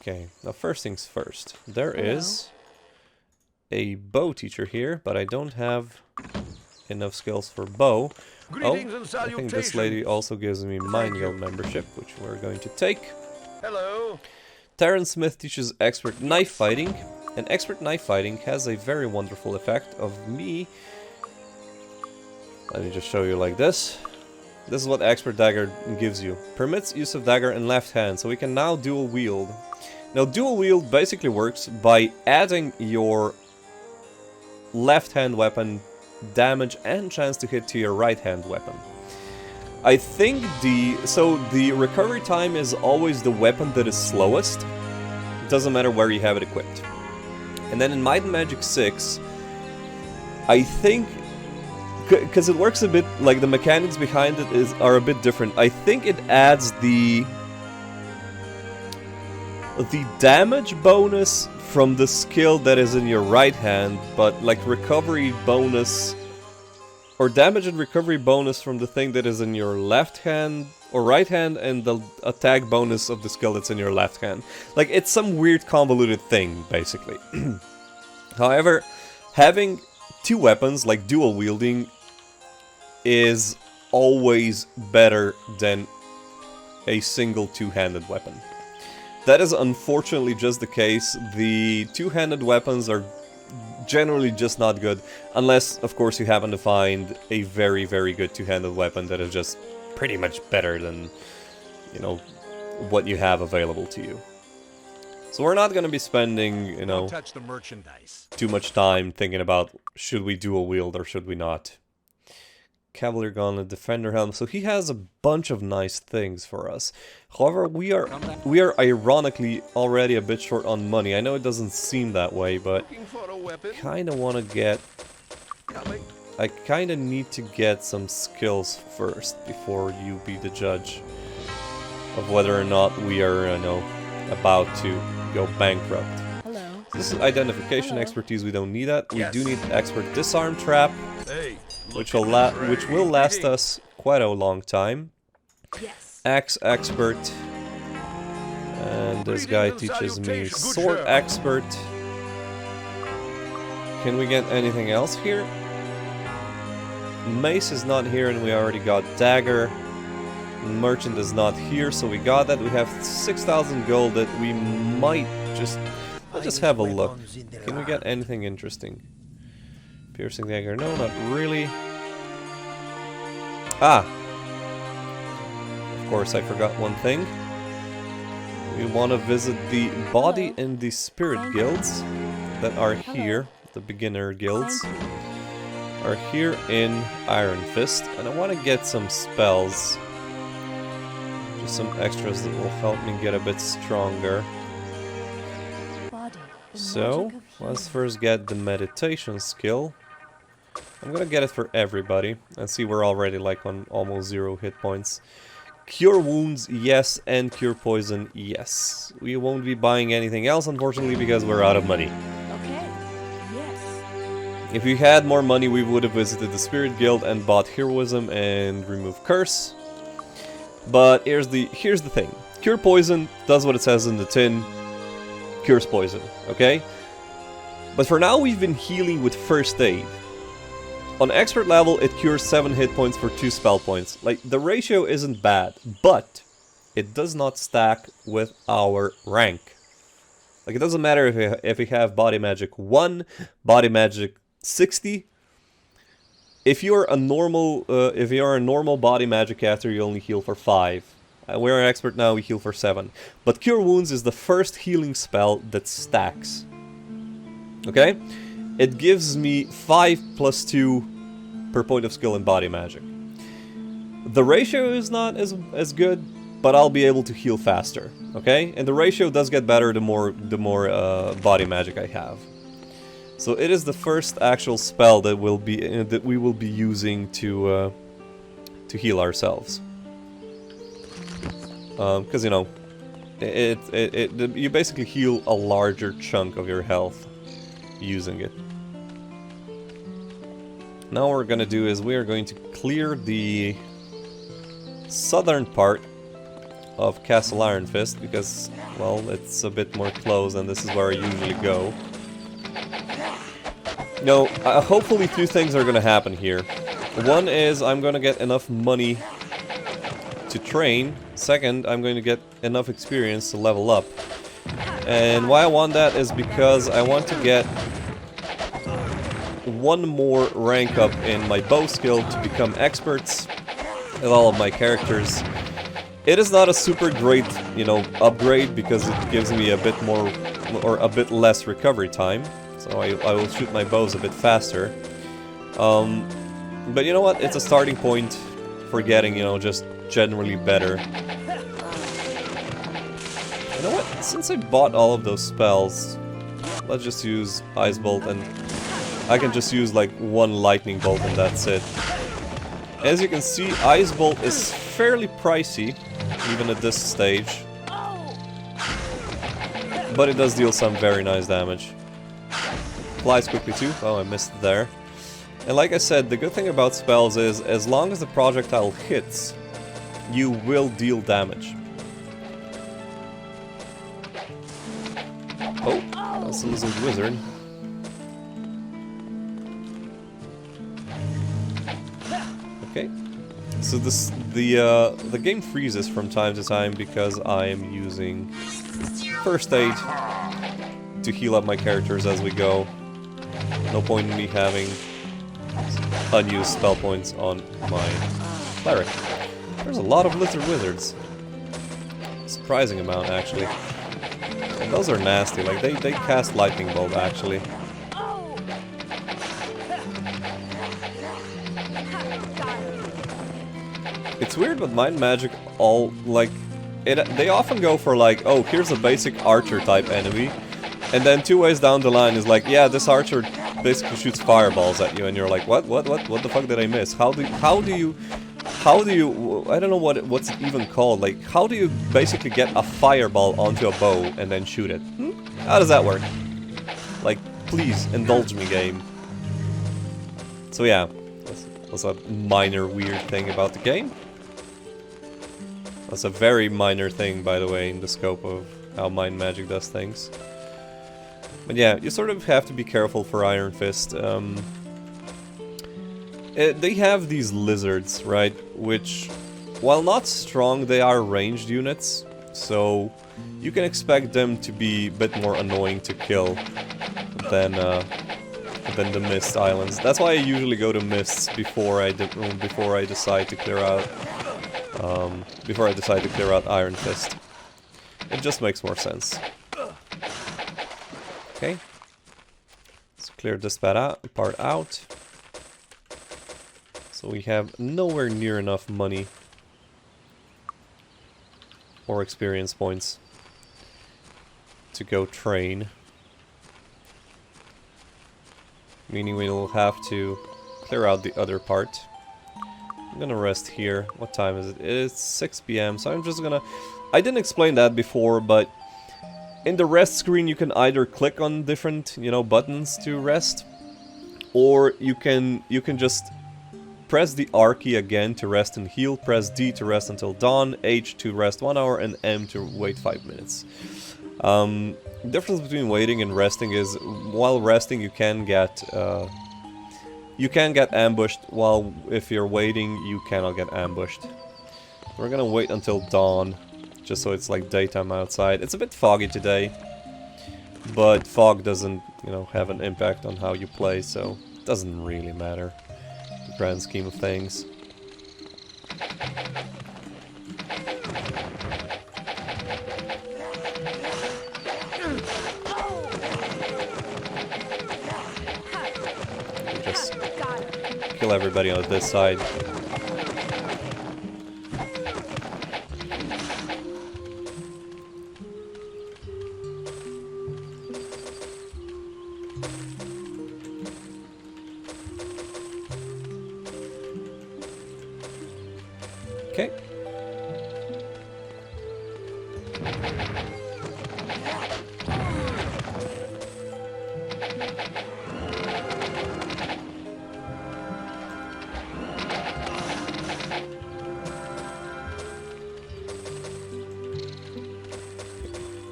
Okay, now first things first. There is a bow teacher here, but I don't have enough skills for bow. Greetings and I think this lady also gives me mine guild membership, which we're going to take. Hello. Taryn Smith teaches expert knife fighting, and expert knife fighting has a very wonderful effect of me. Let me just show you like this. This is what expert dagger gives you. Permits use of dagger in left hand, so we can now dual wield. Now dual wield basically works by adding your left hand weapon damage and chance to hit to your right hand weapon. I think the recovery time is always the weapon that is slowest. It doesn't matter where you have it equipped. And then in Might and Magic 6, I think, because it works a bit like the mechanics behind it are a bit different. I think it adds the damage bonus from the skill that is in your right hand, but like recovery bonus or damage and recovery bonus from the thing that is in your left hand or right hand, and the attack bonus of the skill that's in your left hand. Like, it's some weird convoluted thing, basically. However, having two weapons, like dual wielding, is always better than a single two-handed weapon. That is unfortunately just the case. The two-handed weapons are generally just not good, unless, of course, you happen to find a very, very good two-handed weapon that is just pretty much better than, you know, what you have available to you. So we're not going to be spending, you know, touch the merchandise. too much time thinking about should we dual wield or should we not. Cavalier Gauntlet, Defender Helm, so he has a bunch of nice things for us. However, we are ironically already a bit short on money. I know it doesn't seem that way, but kinda wanna get... I kinda need to get some skills first before you be the judge of whether or not we are, you know, about to go bankrupt. Hello. This is identification expertise, we don't need that. We do need expert disarm trap. Hey. Which will last us quite a long time. Yes. Axe expert, and this guy teaches me sword expert. Can we get anything else here? Mace is not here, and we already got dagger. Merchant is not here, so we got that. We have 6,000 gold that we might just... Let's just have a look. Can we get anything interesting? Piercing dagger, no, not really. Ah! Of course, I forgot one thing. We want to visit the body and the spirit guilds that are here. The beginner guilds are here in Ironfist, and I want to get some spells. Just some extras that will help me get a bit stronger. So, let's first get the meditation skill. I'm gonna get it for everybody, and see we're already like on almost 0 hit points. Cure wounds, yes, and cure poison, yes. We won't be buying anything else, unfortunately, because we're out of money. Okay. Yes. If we had more money, we would have visited the Spirit Guild and bought Heroism and removed Curse. But here's the thing. Cure poison does what it says in the tin. Cures poison, okay? But for now, we've been healing with first aid. On expert level, it cures 7 hit points for 2 spell points. Like, the ratio isn't bad, but it does not stack with our rank. Like, it doesn't matter if we have Body Magic 1, Body Magic 60. If you're a normal Body Magic caster, you only heal for 5. We're an expert now, we heal for 7. But Cure Wounds is the first healing spell that stacks. Okay? It gives me 5 plus 2 per point of skill in body magic. The ratio is not as good, but I'll be able to heal faster, okay? And the ratio does get better the more body magic I have. So it is the first actual spell that we will be using to heal ourselves. Because you know, you basically heal a larger chunk of your health using it. Now what we're gonna do is we are going to clear the southern part of Castle Ironfist because, well, it's a bit more close and this is where I usually go. No, hopefully two things are gonna happen here. One is I'm gonna get enough money to train. Second, I'm going to get enough experience to level up. And why I want that is because I want to get one more rank up in my bow skill to become experts at all of my characters. It is not a super great, you know, upgrade because it gives me a bit more or a bit less recovery time. So I will shoot my bows a bit faster. But you know what? It's a starting point for getting, you know, just generally better. You know what? Since I bought all of those spells, let's just use Ice Bolt, and I can just use like one Lightning Bolt and that's it. As you can see, Ice Bolt is fairly pricey, even at this stage. But it does deal some very nice damage. Flies quickly too. Oh, I missed it there. And like I said, the good thing about spells is, as long as the projectile hits, you will deal damage. Oh, that's a lizard wizard. Okay. So the game freezes from time to time because I am using first aid to heal up my characters as we go. No point in me having unused spell points on my cleric. There's a lot of lizard wizards. Surprising amount, actually. And those are nasty. Like they cast lightning bolt, actually. It's weird, but mind magic all like they often go for like, oh, here's a basic archer type enemy, and then 2 ways down the line is like, yeah, this archer basically shoots fireballs at you, and you're like, what the fuck did I miss? How do you I don't know what's it even called, like, how do you basically get a fireball onto a bow and then shoot it? How does that work? Like, please indulge me, game. So yeah, that's a minor weird thing about the game. That's a very minor thing, by the way, in the scope of how mind magic does things. But yeah, you sort of have to be careful for Ironfist. They have these lizards, right? Which, while not strong, they are ranged units. So you can expect them to be a bit more annoying to kill than the Mist Islands. That's why I usually go to Mists before I decide to clear out Ironfist. It just makes more sense. Okay, let's clear this part out. So we have nowhere near enough money or experience points to go train. Meaning we'll have to clear out the other part. I'm gonna rest here. What time is it? It is 6 PM, so I'm just gonna... I didn't explain that before, but in the rest screen you can either click on different, you know, buttons to rest, or you can just press the R key again to rest and heal, press D to rest until dawn, H to rest 1 hour, and M to wait 5 minutes. The difference between waiting and resting is, while resting you can get ambushed, while if you're waiting you cannot get ambushed. We're gonna wait until dawn, just so it's like daytime outside. It's a bit foggy today, but fog doesn't, you know, have an impact on how you play, so it doesn't really matter in the grand scheme of things. Just kill everybody on this side. Okay.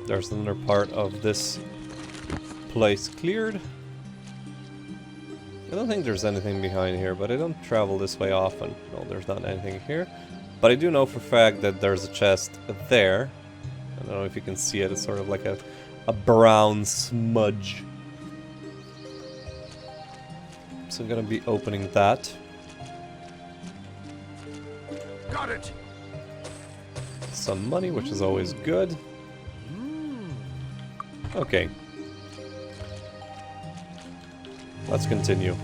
There's another part of this place cleared. I don't think there's anything behind here, but I don't travel this way often. No, there's not anything here. But I do know for a fact that there's a chest there. I don't know if you can see it, it's sort of like a brown smudge. So I'm gonna be opening that. Got it. Some money, which is always good. Okay. Let's continue.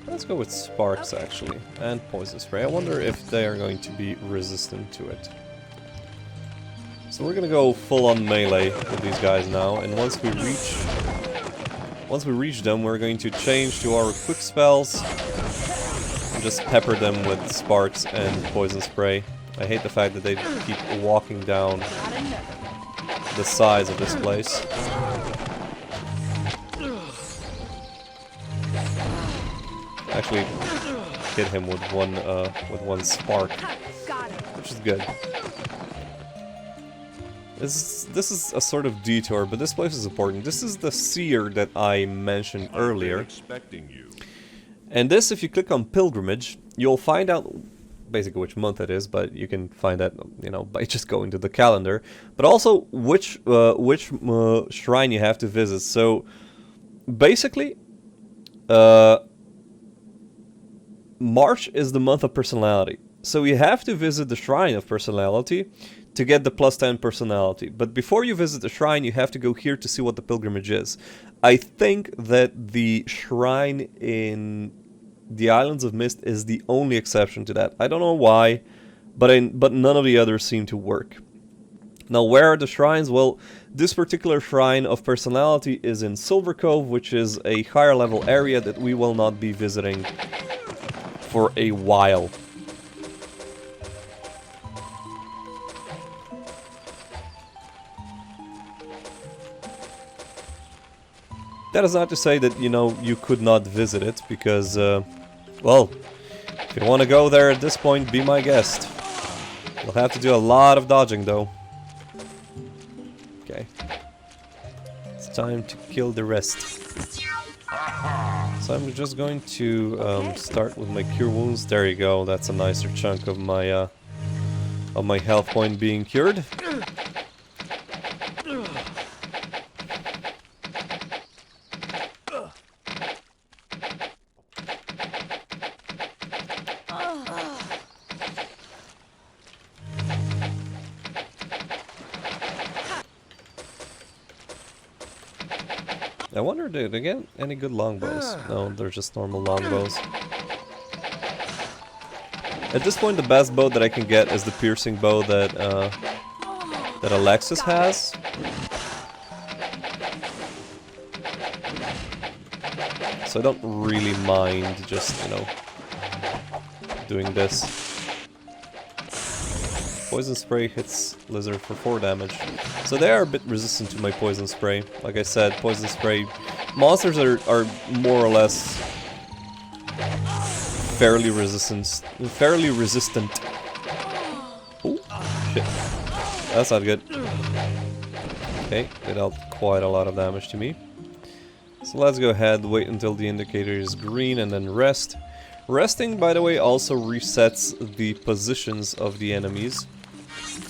Let's go with sparks, actually, and poison spray. I wonder if they are going to be resistant to it. So we're gonna go full-on melee with these guys now, and once we reach them, we're going to change to our quick spells and just pepper them with sparks and poison spray. I hate the fact that they keep walking down the sides of this place. Actually, hit him with one spark, which is good. This is a sort of detour, but this place is important. This is the seer that I mentioned earlier. And this, if you click on pilgrimage, you'll find out basically which month it is, but you can find that, you know, by just going to the calendar. But also which shrine you have to visit. So basically, March is the month of personality. So you have to visit the Shrine of Personality to get the +10 personality. But before you visit the shrine, you have to go here to see what the pilgrimage is. I think that the shrine in the Islands of Mist is the only exception to that. I don't know why, but none of the others seem to work. Now, where are the shrines? Well, this particular Shrine of Personality is in Silver Cove, which is a higher level area that we will not be visiting for a while. That is not to say that, you know, you could not visit it, because, well, if you want to go there at this point, be my guest. You'll have to do a lot of dodging, though. Okay. It's time to kill the rest. So I'm just going to start with my Cure Wounds. There you go, that's a nicer chunk of my health point being cured. I wonder, did I get any good longbows? No, they're just normal longbows. At this point, the best bow that I can get is the piercing bow that that Alexis has. So I don't really mind just, you know, doing this. Poison spray hits lizard for 4 damage. So they are a bit resistant to my poison spray. Like I said, poison spray monsters are more or less fairly resistant. Oh shit. That's not good. Okay, it dealt quite a lot of damage to me. So let's go ahead, wait until the indicator is green and then rest. Resting, by the way, also resets the positions of the enemies.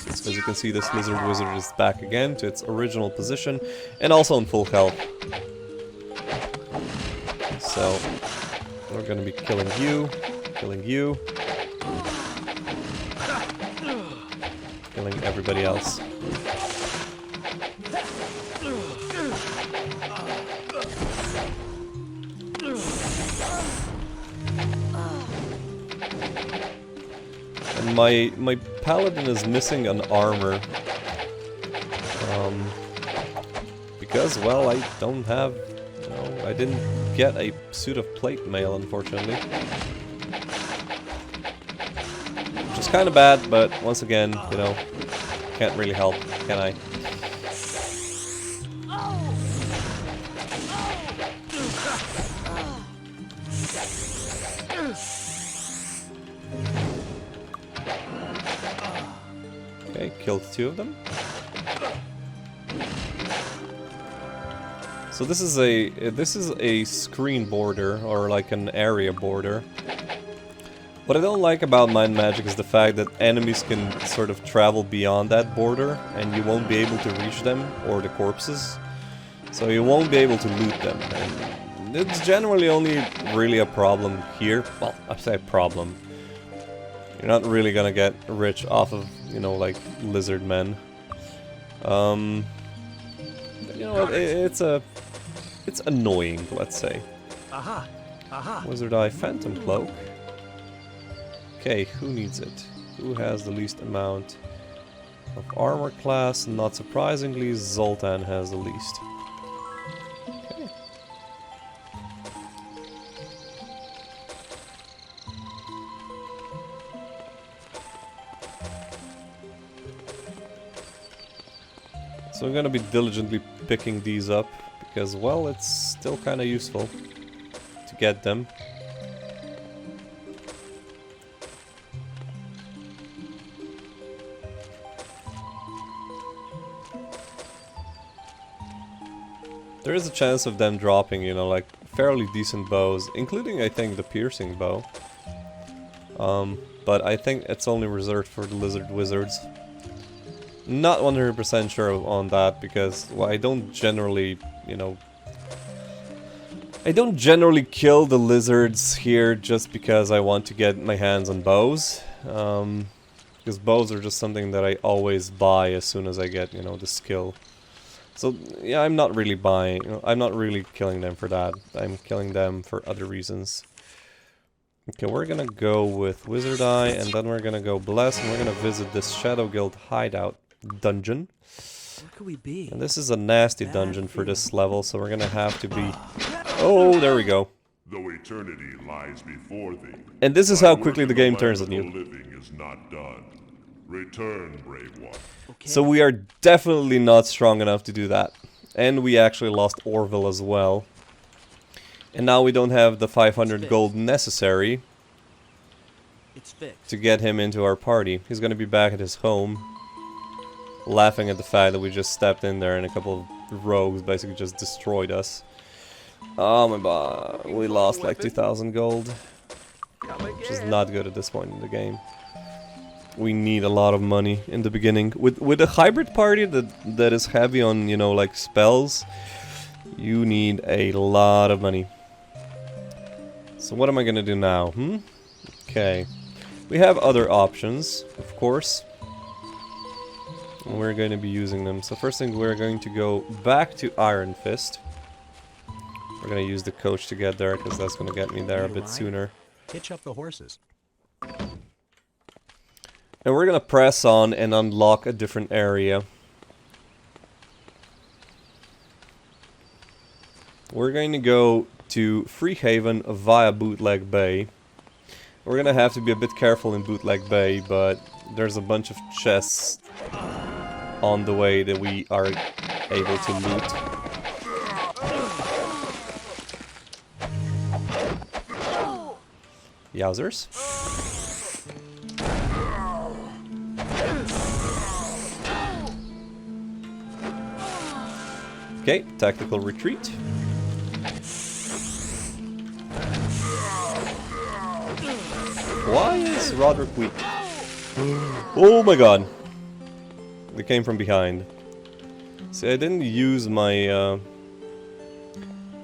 As you can see, this lizard wizard is back again to its original position, and also on full health. So, we're gonna be killing you, killing everybody else. And my paladin is missing an armor. Because, well, I don't have... No, I didn't get a suit of plate mail, unfortunately. Which is kind of bad, but once again, you know, can't really help, can I? Okay, killed 2 of them. So this is a screen border, or like an area border. What I don't like about Mind Magic is the fact that enemies can sort of travel beyond that border, and you won't be able to reach them, or the corpses. So you won't be able to loot them. And it's generally only really a problem here. Well, I say problem. You're not really gonna get rich off of, you know, like, lizard men. You know, it's annoying, let's say. Aha! Aha! Wizard Eye Phantom Cloak. Okay, who needs it? Who has the least amount of armor class? Not surprisingly, Zoltan has the least. Okay. So I'm gonna be diligently picking these up, because, well, it's still kinda useful to get them. There is a chance of them dropping, you know, like, fairly decent bows, including, I think, the piercing bow. But I think it's only reserved for the lizard wizards. Not 100% sure on that, because, well, I don't generally, you know... I don't generally kill the lizards here just because I want to get my hands on bows. Because bows are just something that I always buy as soon as I get, you know, the skill. So, yeah, I'm not really buying, you know, I'm not really killing them for that. I'm killing them for other reasons. Okay, we're gonna go with Wizard Eye, and then we're gonna go Bless, and we're gonna visit this Shadow Guild hideout dungeon. What could we be? And this is a nasty dungeon for this level, so we're gonna have to be... Oh, there we go. Though eternity lies before thee, And this is how quickly the game turns on the you. living is not done. Return, brave one. Okay. So we are definitely not strong enough to do that. And we actually lost Orville as well. And now we don't have the 500 gold necessary It's fixed. to get him into our party. He's gonna be back at his home, laughing at the fact that we just stepped in there and a couple of rogues basically just destroyed us. Oh my god, we lost like 2,000 gold, which is not good at this point in the game. We need a lot of money in the beginning. With a hybrid party that is heavy on, you know, like spells, you need a lot of money. So what am I gonna do now? Okay. We have other options, of course. And we're going to be using them. So first thing, we're going to go back to Ironfist. We're gonna use the coach to get there, because that's gonna get me there a bit sooner. Hitch up the horses. And we're gonna press on and unlock a different area. We're going to go to Freehaven via Bootleg Bay. We're gonna have to be a bit careful in Bootleg Bay, but there's a bunch of chests on the way that we are able to loot. Yowzers. Okay, tactical retreat. Why is Roderick weak? Oh my god. They came from behind. See, I didn't use my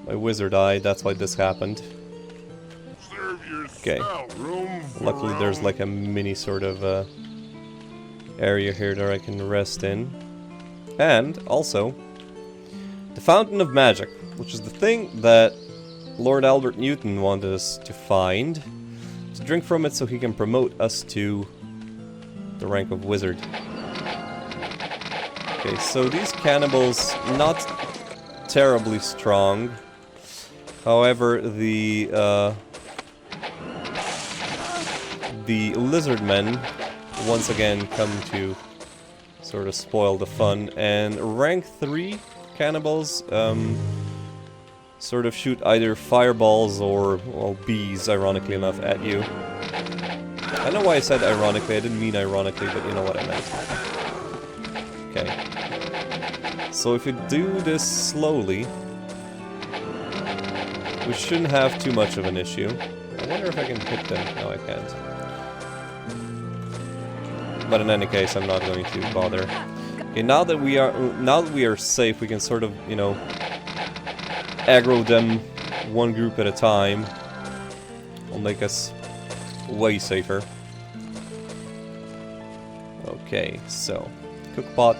my wizard eye, that's why this happened. Okay. Luckily there's like a mini sort of area here that I can rest in. And also the Fountain of Magic, which is the thing that Lord Albert Newton wanted us to find, to drink from it so he can promote us to the rank of wizard. Okay, so these cannibals, not terribly strong. However, the lizard men once again come to sort of spoil the fun, and rank 3 cannibals sort of shoot either fireballs or, well, bees, ironically enough, at you. I don't know why I said ironically, I didn't mean ironically, but you know what I meant. Okay. So if we do this slowly, we shouldn't have too much of an issue. I wonder if I can hit them. No, I can't. But in any case, I'm not going to bother. Okay, now that we are safe, we can sort of, you know, aggro them one group at a time. Will make us way safer. Okay, so cook pot.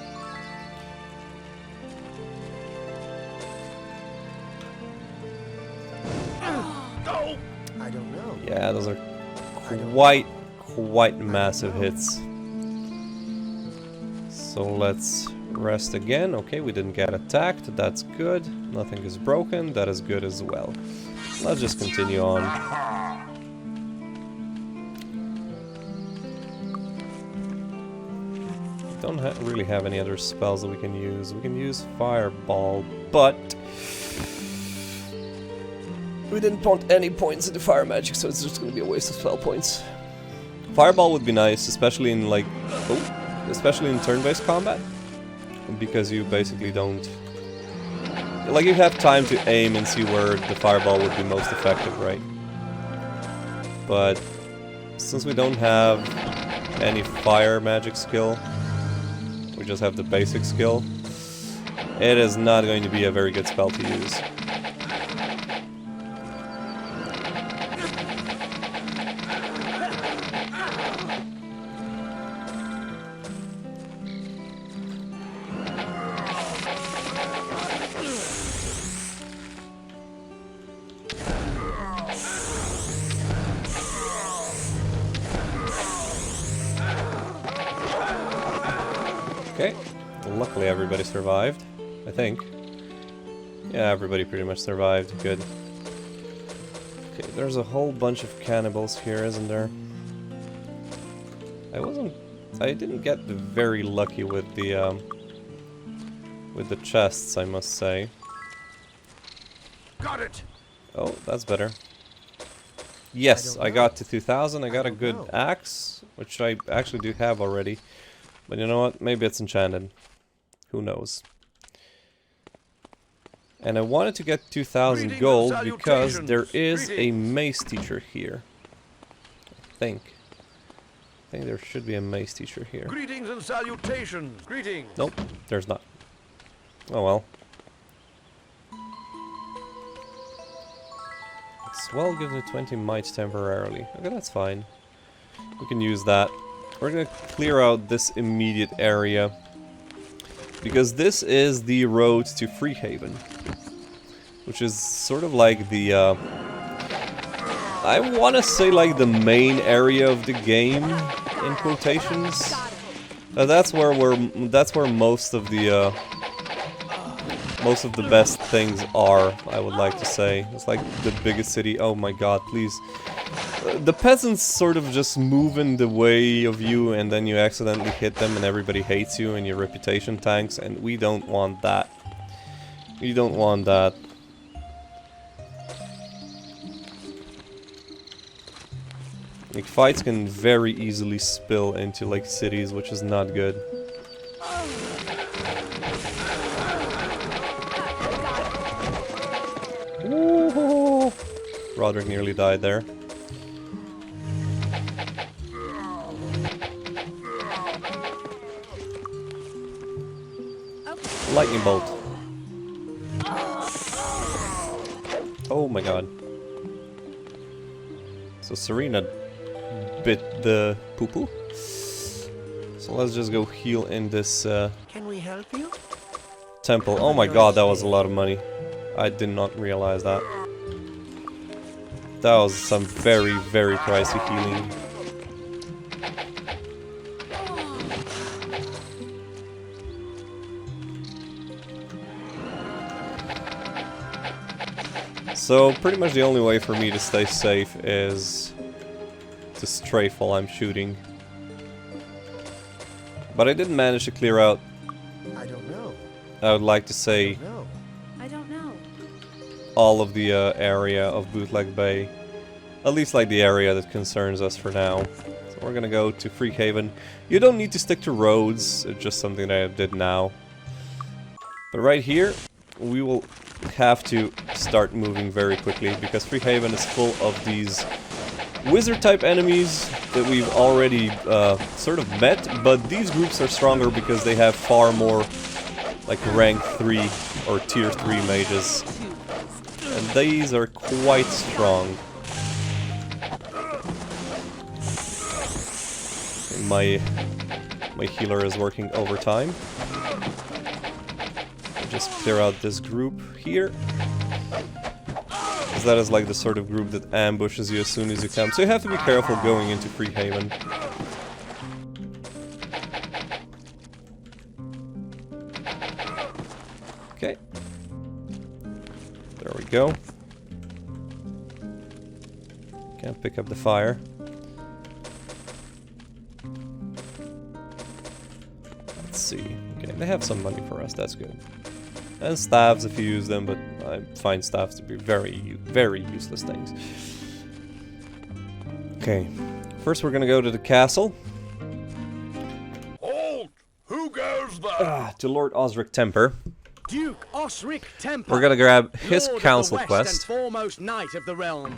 I don't know. Yeah, those are quite massive hits. So let's rest again. Okay, we didn't get attacked. That's good. Nothing is broken. That is good as well. Let's just continue on. Don't really have any other spells that we can use. We can use Fireball, but we didn't put any points in the fire magic, so it's just going to be a waste of spell points. Fireball would be nice, especially in like, especially in turn-based combat, because you basically don't, like, you have time to aim and see where the fireball would be most effective, right? But since we don't have any fire magic skill, we just have the basic skill, it is not going to be a very good spell to use. Okay, luckily everybody survived, I think. Yeah, everybody pretty much survived, good. Okay, there's a whole bunch of cannibals here, isn't there? I didn't get very lucky with the chests, I must say. Got it. Oh, that's better. Yes, I got to 2000, I got a good axe, which I actually do have already. But you know what? Maybe it's enchanted. Who knows? And I wanted to get 2000 gold because there is a mace teacher here. I think there should be a mace teacher here. Greetings and salutations. Greetings. Nope, there's not. Oh well. Swell gives me 20 might temporarily. Okay, that's fine. We can use that. We're gonna clear out this immediate area, because this is the road to Freehaven, which is sort of like the, I want to say like the main area of the game, in quotations. That's where most of the best things are, I would like to say. It's like the biggest city. Oh my god, please. The peasants sort of just move in the way of you, and then you accidentally hit them and everybody hates you and your reputation tanks, and we don't want that. We don't want that. Like, fights can very easily spill into like cities, which is not good. Woohoo! Roderick nearly died there. Lightning bolt. Oh my god. So Serena bit the poo-poo. So let's just go heal in this Can we help you? temple. Oh my god, that was a lot of money. I did not realize that. That was some very, very pricey healing. So pretty much the only way for me to stay safe is to strafe while I'm shooting. But I didn't manage to clear out, I don't know. I would like to say, No. I don't know. all of the area of Bootleg Bay. At least like the area that concerns us for now. So we're gonna go to Freehaven. You don't need to stick to roads, it's just something that I did now. But right here, we will have to start moving very quickly, because Freehaven is full of these wizard-type enemies that we've already sort of met, but these groups are stronger because they have far more like rank 3 or tier 3 mages. And these are quite strong. My healer is working overtime. I'll just clear out this group here. Because that is like the sort of group that ambushes you as soon as you come. So you have to be careful going into Freehaven. Okay. There we go. Can't pick up the fire. Let's see. Okay, they have some money for us, that's good. And staves if you use them, but I find staves to be very, very useless things. Okay, first we're gonna go to the castle. Halt! Who goes there? To Lord Osric Temper. Duke Osric Temper. We're gonna grab his Lord of council the West quest. and foremost knight of the realm.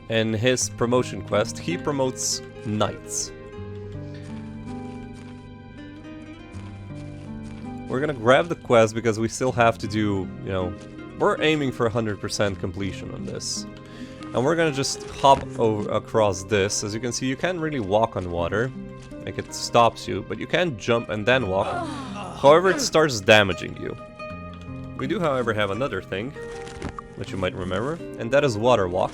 And his promotion quest. He promotes knights. We're gonna grab the quest because we still have to do, you know, we're aiming for 100% completion on this. And we're gonna just hop over across this. As you can see, you can't really walk on water. Like, it stops you, but you can jump and then walk. However, it starts damaging you. We do, however, have another thing, which you might remember, and that is water walk.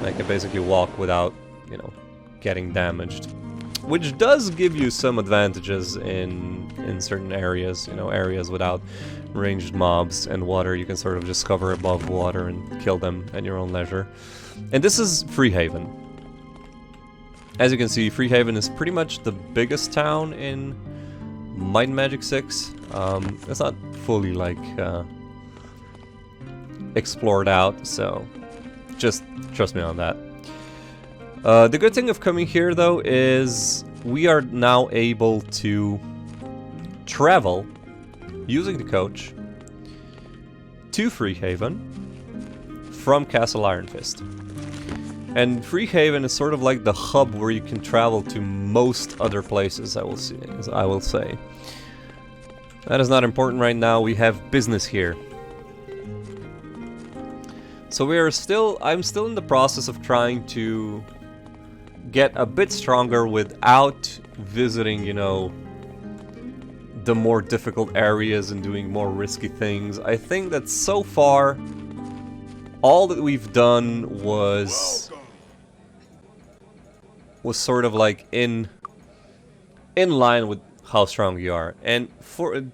I can basically walk without, you know, getting damaged. Which does give you some advantages in certain areas, you know, areas without ranged mobs and water. You can sort of just cover above water and kill them at your own leisure. And this is Freehaven. As you can see, Freehaven is pretty much the biggest town in Might and Magic 6. It's not fully, like, explored out, so just trust me on that. The good thing of coming here, though, is we are now able to travel using the coach to Freehaven from Castle Ironfist. And Freehaven is sort of like the hub where you can travel to most other places, I will say. That is not important right now, we have business here. So I'm still in the process of trying to get a bit stronger without visiting, you know, the more difficult areas and doing more risky things. I think that so far, all that we've done was sort of like in line with how strong you are. And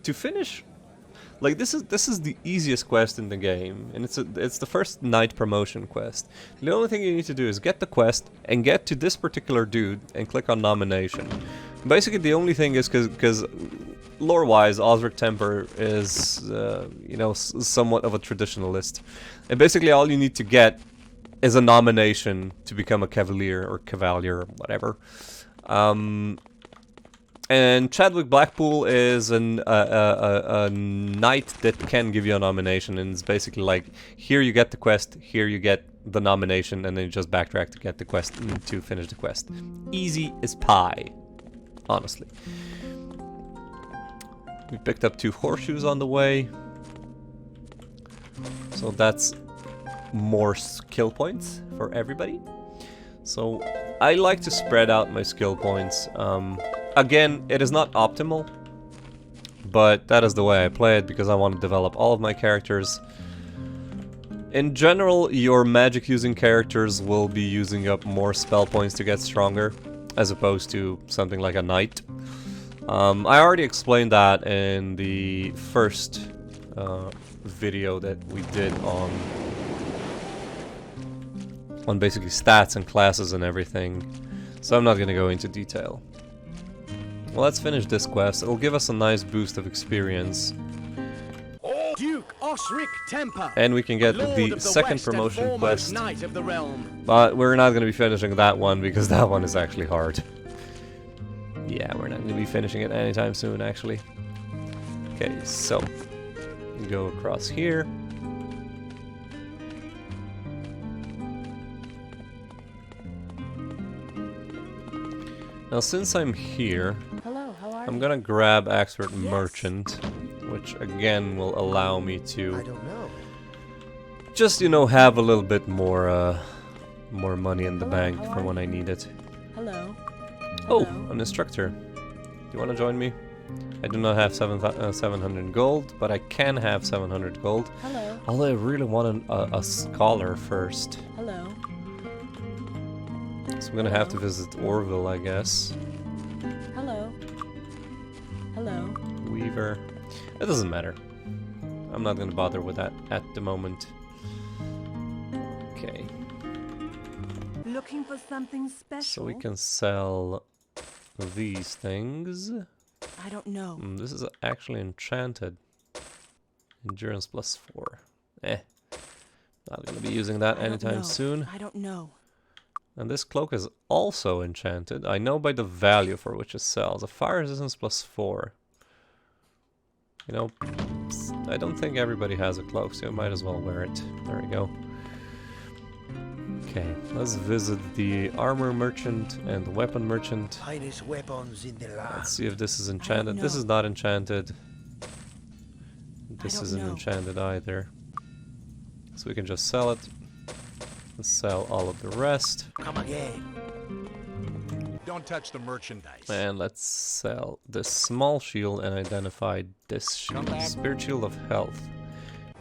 to finish, like, this is the easiest quest in the game, and it's the first knight promotion quest. The only thing you need to do is get the quest and get to this particular dude and click on nomination. Basically, the only thing is because lore-wise, Osric Temper is you know, somewhat of a traditionalist, and basically all you need to get is a nomination to become a cavalier or cavalier, whatever. And Chadwick Blackpool is a knight that can give you a nomination, and it's basically like, here you get the quest, here you get the nomination, and then you just backtrack to get the quest to finish the quest. Easy as pie, honestly. We picked up 2 horseshoes on the way, so that's more skill points for everybody. So I like to spread out my skill points. Again, it is not optimal, but that is the way I play it because I want to develop all of my characters. In general, your magic using characters will be using up more spell points to get stronger, as opposed to something like a knight. I already explained that in the first video that we did on basically stats and classes and everything, so I'm not going to go into detail. Well, let's finish this quest. It'll give us a nice boost of experience. Duke Osric Temper. And we can get Lord the of second West and promotion foremost quest. knight of the realm. But we're not going to be finishing that one because that one is actually hard. Yeah, we're not going to be finishing it anytime soon, actually. Okay, so go across here. Now, since I'm here, Hello, how are I'm you? gonna grab Expert Yes. Merchant, which again will allow me to I don't know. just, you know, have a little bit more money in the Hello, bank how for are when you? I need it. Hello. Oh, Hello. an instructor. Do you want to join me? I do not have 700 gold, but I can have 700 gold. Hello. Although I really want a scholar first. Hello. So I'm gonna have to visit Orville, I guess. Hello. Hello. Weaver. It doesn't matter. I'm not gonna bother with that at the moment. Okay. Looking for something special? So we can sell these things. I don't know. This is actually enchanted. Endurance +4. Not gonna be using that I don't anytime know. soon. I don't know. And this cloak is also enchanted. I know by the value for which it sells. A fire resistance +4. You know, I don't think everybody has a cloak, so you might as well wear it. There we go. Okay, let's visit the armor merchant and the weapon merchant. Finest weapons in the land. Let's see if this is enchanted. This know. is not enchanted. This don't isn't know. enchanted either. So we can just sell it. Let's sell all of the rest. Come again. Don't touch the merchandise. And let's sell this small shield and identify this shield. Spirit Shield of Health.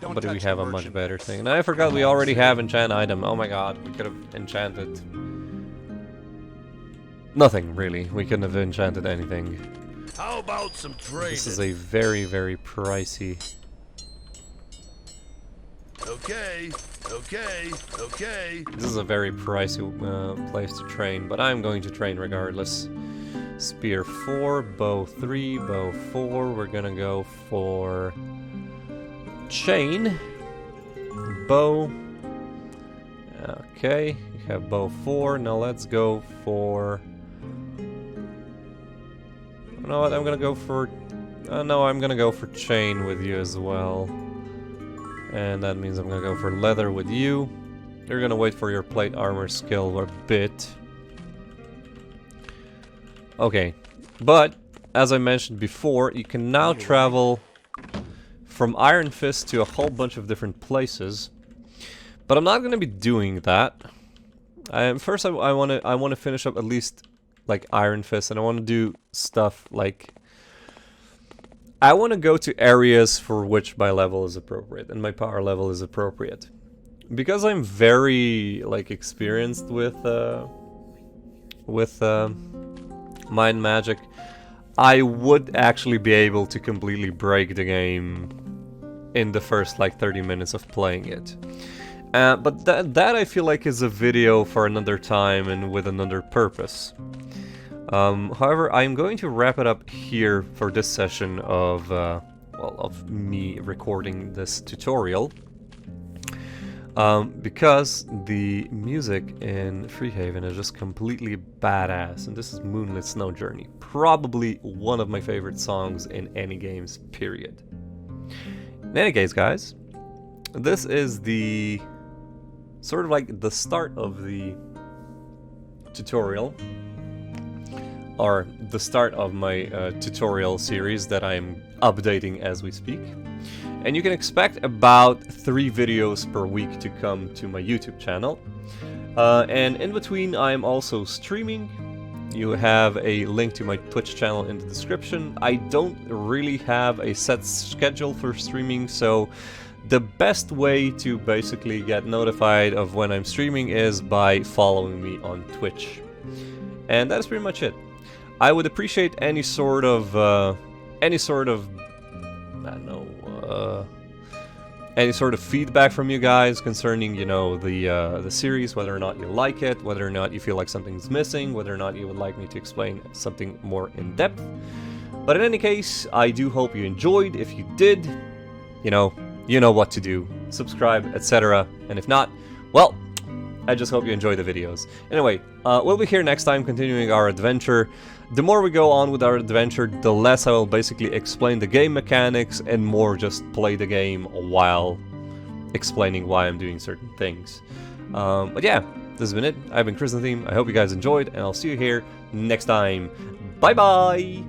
Don't But we touch have the a much better merchandise. thing. And I forgot we already have enchant item. Oh my god, we could have enchanted nothing, really. We couldn't have enchanted anything. How about some trade? This is a very, very pricey. Okay, okay. This is a very pricey place to train, but I'm going to train regardless. Spear 4, bow 3, bow 4. We're gonna go for chain, bow. Okay, you have bow 4. Now let's go for. You know what? I'm gonna go for. No, I'm gonna go for chain with you as well. And that means I'm gonna go for leather with you. You're gonna wait for your plate armor skill a bit. Okay, but as I mentioned before, you can now travel from Ironfist to a whole bunch of different places. But I'm not gonna be doing that. First, I wanna finish up at least like Ironfist, and I wanna do stuff like. I want to go to areas for which my level is appropriate and my power level is appropriate. Because I'm very like experienced with mind magic, I would actually be able to completely break the game in the first like 30 minutes of playing it. But that I feel like is a video for another time and with another purpose. However, I'm going to wrap it up here for this session of, well, of me recording this tutorial. Because the music in Freehaven is just completely badass, and this is Moonlit Snow Journey. Probably one of my favorite songs in any games, period. In any case, guys, this is the sort of like the start of the tutorial. Or the start of my tutorial series that I'm updating as we speak. And you can expect about 3 videos per week to come to my YouTube channel. And in between I'm also streaming. You have a link to my Twitch channel in the description. I don't really have a set schedule for streaming, so the best way to basically get notified of when I'm streaming is by following me on Twitch. And that is pretty much it. I would appreciate any sort of feedback from you guys concerning, you know, the series, whether or not you like it, whether or not you feel like something's missing, whether or not you would like me to explain something more in depth. But in any case, I do hope you enjoyed. If you did, you know what to do. Subscribe, etc. And if not, well, I just hope you enjoy the videos. Anyway, we'll be here next time continuing our adventure. the more we go on with our adventure, the less I will basically explain the game mechanics and more just play the game while explaining why I'm doing certain things. But yeah, this has been it. I've been Chrysantheme. I hope you guys enjoyed, and I'll see you here next time. Bye bye!